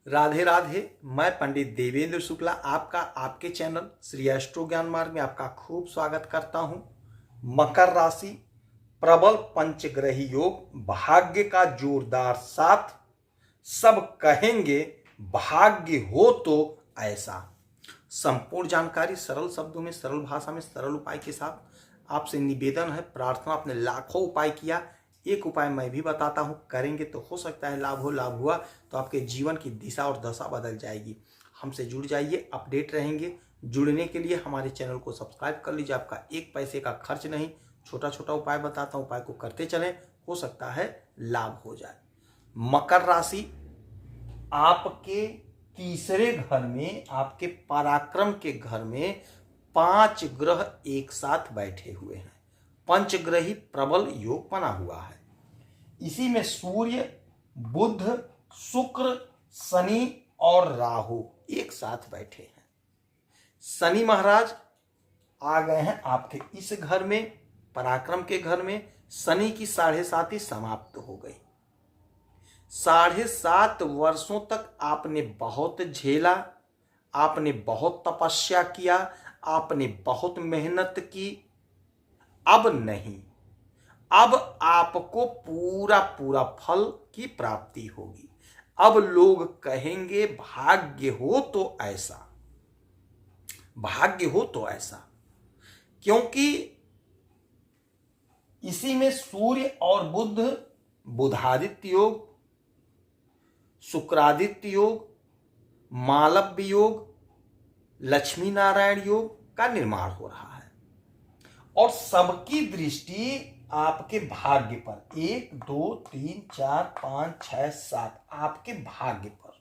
राधे राधे। मैं पंडित देवेंद्र शुक्ला आपका आपके चैनल श्री एस्ट्रो ज्ञान मार्ग में आपका खूब स्वागत करता हूं। मकर राशि, प्रबल पंचग्रही योग, भाग्य का जोरदार साथ, सब कहेंगे भाग्य हो तो ऐसा। संपूर्ण जानकारी सरल शब्दों में, सरल भाषा में, सरल उपाय के साथ आपसे निवेदन है, प्रार्थना। आपने लाखों उपाय किया, एक उपाय मैं भी बताता हूं, करेंगे तो हो सकता है लाभ हो। लाभ हुआ तो आपके जीवन की दिशा और दशा बदल जाएगी। हमसे जुड़ जाइए, अपडेट रहेंगे। जुड़ने के लिए हमारे चैनल को सब्सक्राइब कर लीजिए, आपका एक पैसे का खर्च नहीं। छोटा छोटा उपाय बताता हूं, उपाय को करते चलें, हो सकता है लाभ हो जाए। मकर राशि, आपके तीसरे घर में, आपके पराक्रम के घर में 5 ग्रह एक साथ बैठे हुए हैं। पंचग्रही प्रबल योग बना हुआ है। इसी में सूर्य, बुध, शुक्र, शनि और राहु एक साथ बैठे हैं। शनि महाराज आ गए हैं आपके इस घर में, पराक्रम के घर में। शनि की 7.5 समाप्त हो गई। 7.5 वर्षों तक आपने बहुत झेला, आपने बहुत तपस्या किया, आपने बहुत मेहनत की। अब नहीं, अब आपको पूरा पूरा फल की प्राप्ति होगी। अब लोग कहेंगे भाग्य हो तो ऐसा, भाग्य हो तो ऐसा। क्योंकि इसी में सूर्य और बुध, बुधादित्य योग, शुक्रादित्य योग, मालव्य योग, लक्ष्मी नारायण योग का निर्माण हो रहा है। और सबकी दृष्टि आपके भाग्य पर, 1 2 3 4 5 6 7, आपके भाग्य पर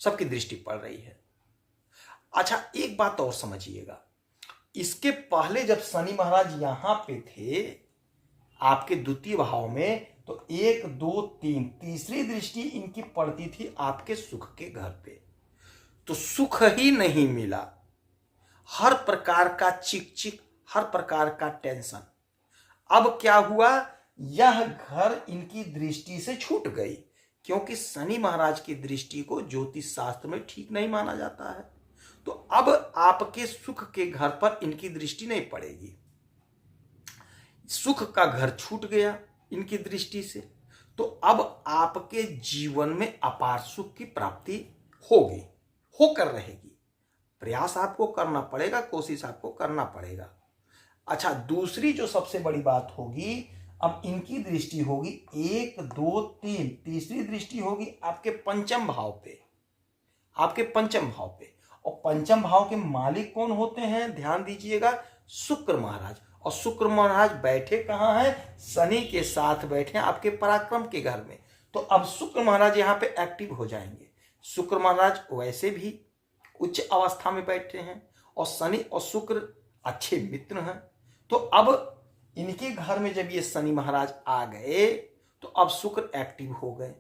सबकी दृष्टि पड़ रही है। अच्छा, एक बात और समझिएगा, इसके पहले जब शनि महाराज यहां पे थे आपके द्वितीय भाव में, तो 1 2 3 तीसरी दृष्टि इनकी पड़ती थी आपके सुख के घर पे। तो सुख ही नहीं मिला, हर प्रकार का चिक चिक, हर प्रकार का टेंशन। अब क्या हुआ, यह घर इनकी दृष्टि से छूट गई। क्योंकि शनि महाराज की दृष्टि को ज्योतिष शास्त्र में ठीक नहीं माना जाता है। तो अब आपके सुख के घर पर इनकी दृष्टि नहीं पड़ेगी। सुख का घर छूट गया इनकी दृष्टि से, तो अब आपके जीवन में अपार सुख की प्राप्ति होगी, होकर रहेगी। प्रयास आपको करना पड़ेगा, कोशिश आपको करना पड़ेगा। अच्छा, दूसरी जो सबसे बड़ी बात होगी, अब इनकी दृष्टि होगी 1 2 3, तीसरी दृष्टि होगी आपके पंचम भाव पे, आपके पंचम भाव पे। और पंचम भाव के मालिक कौन होते हैं, ध्यान दीजिएगा, शुक्र महाराज। और शुक्र महाराज बैठे कहां हैं, शनि के साथ बैठे हैं आपके पराक्रम के घर में। तो अब शुक्र महाराज यहां पे एक्टिव हो जाएंगे। शुक्र महाराज वैसे भी उच्च अवस्था में बैठे हैं, और शनि और शुक्र अच्छे मित्र हैं। तो अब इनके घर में जब ये शनि महाराज आ गए, तो अब शुक्र एक्टिव हो गए।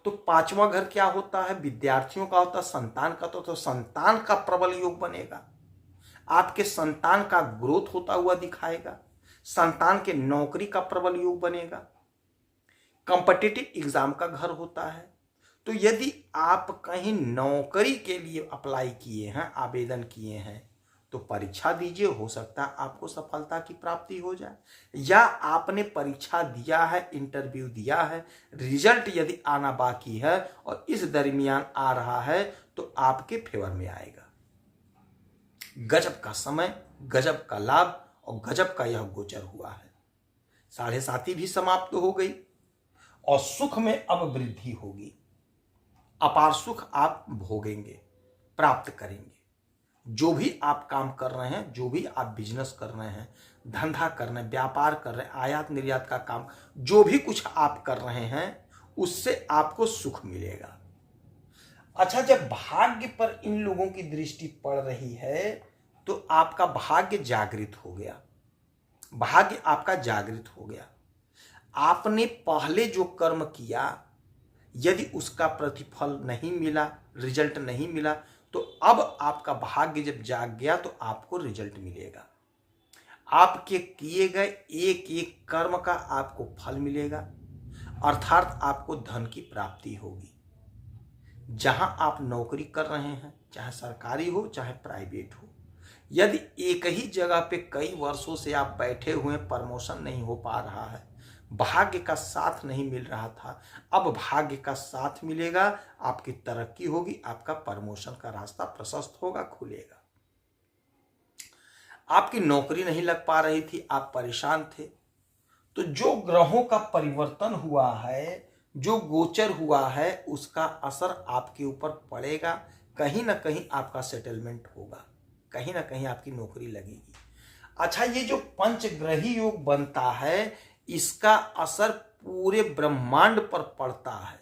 तो 5वां घर क्या होता है, विद्यार्थियों का होता है, संतान का। तो संतान का प्रबल योग बनेगा, आपके संतान का ग्रोथ होता हुआ दिखाएगा। संतान के नौकरी का प्रबल योग बनेगा। कॉम्पिटिटिव एग्जाम का घर होता है। तो यदि आप कहीं नौकरी के लिए अप्लाई किए हैं, आवेदन किए हैं, तो परीक्षा दीजिए, हो सकता है आपको सफलता की प्राप्ति हो जाए। या आपने परीक्षा दिया है, इंटरव्यू दिया है, रिजल्ट यदि आना बाकी है और इस दरमियान आ रहा है, तो आपके फेवर में आएगा। गजब का समय, गजब का लाभ और गजब का यह गोचर हुआ है। 7.5 भी समाप्त हो गई और सुख में अब वृद्धि होगी। अपार सुख आप भोगेंगे, प्राप्त करेंगे। जो भी आप काम कर रहे हैं, जो भी आप बिजनेस कर रहे हैं, धंधा कर रहे हैं, व्यापार कर रहे हैं, आयात निर्यात का काम, जो भी कुछ आप कर रहे हैं, उससे आपको सुख मिलेगा। अच्छा, जब भाग्य पर इन लोगों की दृष्टि पड़ रही है, तो आपका भाग्य जागृत हो गया, भाग्य आपका जागृत हो गया। आपने पहले जो कर्म किया, यदि उसका प्रतिफल नहीं मिला, रिजल्ट नहीं मिला, तो अब आपका भाग्य जब जाग गया तो आपको रिजल्ट मिलेगा। आपके किए गए एक एक कर्म का आपको फल मिलेगा, अर्थात आपको धन की प्राप्ति होगी। जहां आप नौकरी कर रहे हैं, चाहे सरकारी हो चाहे प्राइवेट हो, यदि एक ही जगह पे कई वर्षों से आप बैठे हुए, प्रमोशन नहीं हो पा रहा है, भाग्य का साथ नहीं मिल रहा था, अब भाग्य का साथ मिलेगा, आपकी तरक्की होगी, आपका प्रमोशन का रास्ता प्रशस्त होगा, खुलेगा। आपकी नौकरी नहीं लग पा रही थी, आप परेशान थे, तो जो ग्रहों का परिवर्तन हुआ है, जो गोचर हुआ है, उसका असर आपके ऊपर पड़ेगा। कहीं ना कहीं आपका सेटलमेंट होगा, कहीं ना कहीं आपकी नौकरी लगेगी। अच्छा, ये जो पंचग्रही योग बनता है, इसका असर पूरे ब्रह्मांड पर पड़ता है,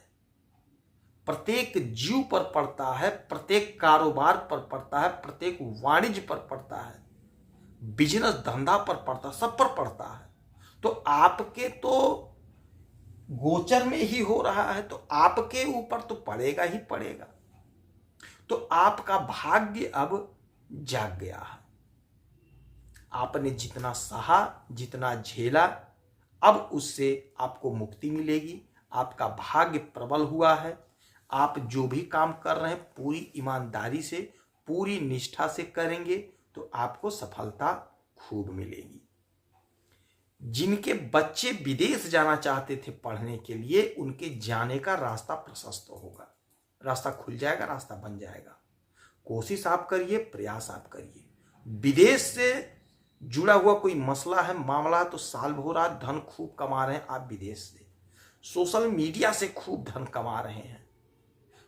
प्रत्येक जीव पर पड़ता है, प्रत्येक कारोबार पर पड़ता है, प्रत्येक वाणिज्य पर पड़ता है, बिजनेस धंधा पर पड़ता है, सब पर पड़ता है। तो आपके तो गोचर में ही हो रहा है, तो आपके ऊपर तो पड़ेगा ही पड़ेगा। तो आपका भाग्य अब जाग गया है। आपने जितना सहा, जितना झेला, अब उससे आपको मुक्ति मिलेगी। आपका भाग्य प्रबल हुआ है। आप जो भी काम कर रहे हैं पूरी ईमानदारी से, पूरी निष्ठा से करेंगे तो आपको सफलता खूब मिलेगी। जिनके बच्चे विदेश जाना चाहते थे पढ़ने के लिए, उनके जाने का रास्ता प्रशस्त होगा, रास्ता खुल जाएगा, रास्ता बन जाएगा। कोशिश आप करिए, प्रयास आप करिए। विदेश से जुड़ा हुआ कोई मसला है, मामला है, तो सॉल्व हो रहा, धन खूब कमा रहे हैं आप विदेश से, सोशल मीडिया से खूब धन कमा रहे हैं,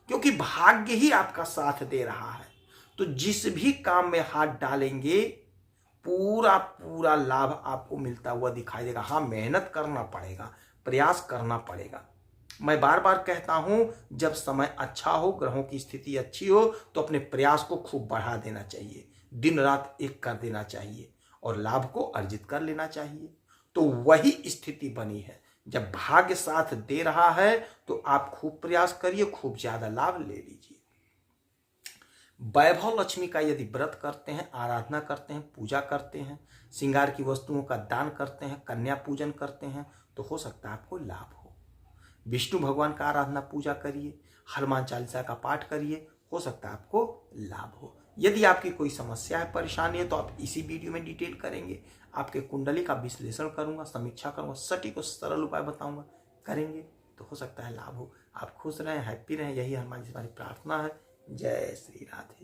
क्योंकि भाग्य ही आपका साथ दे रहा है। तो जिस भी काम में हाथ डालेंगे पूरा पूरा लाभ आपको मिलता हुआ दिखाई देगा। हाँ, मेहनत करना पड़ेगा, प्रयास करना पड़ेगा। मैं बार बार कहता हूं, जब समय अच्छा हो, ग्रहों की स्थिति अच्छी हो, तो अपने प्रयास को खूब बढ़ा देना चाहिए, दिन रात एक कर देना चाहिए और लाभ को अर्जित कर लेना चाहिए। तो वही स्थिति बनी है। जब भाग्य साथ दे रहा है तो आप खूब प्रयास करिए, खूब ज्यादा लाभ ले लीजिए। वैभव लक्ष्मी का यदि व्रत करते हैं, आराधना करते हैं, पूजा करते हैं, श्रृंगार की वस्तुओं का दान करते हैं, कन्या पूजन करते हैं, तो हो सकता है आपको लाभ हो। विष्णु भगवान का आराधना पूजा करिए, हनुमान चालीसा का पाठ करिए, हो सकता है आपको लाभ हो। यदि आपकी कोई समस्या है, परेशानी है, तो आप इसी वीडियो में डिटेल करेंगे। आपके कुंडली का विश्लेषण करूंगा, समीक्षा करूंगा, सटीक और सरल उपाय बताऊंगा, करेंगे तो हो सकता है लाभ हो। आप खुश रहें, हैप्पी रहें, यही हमारी प्रार्थना है। जय श्री राधे।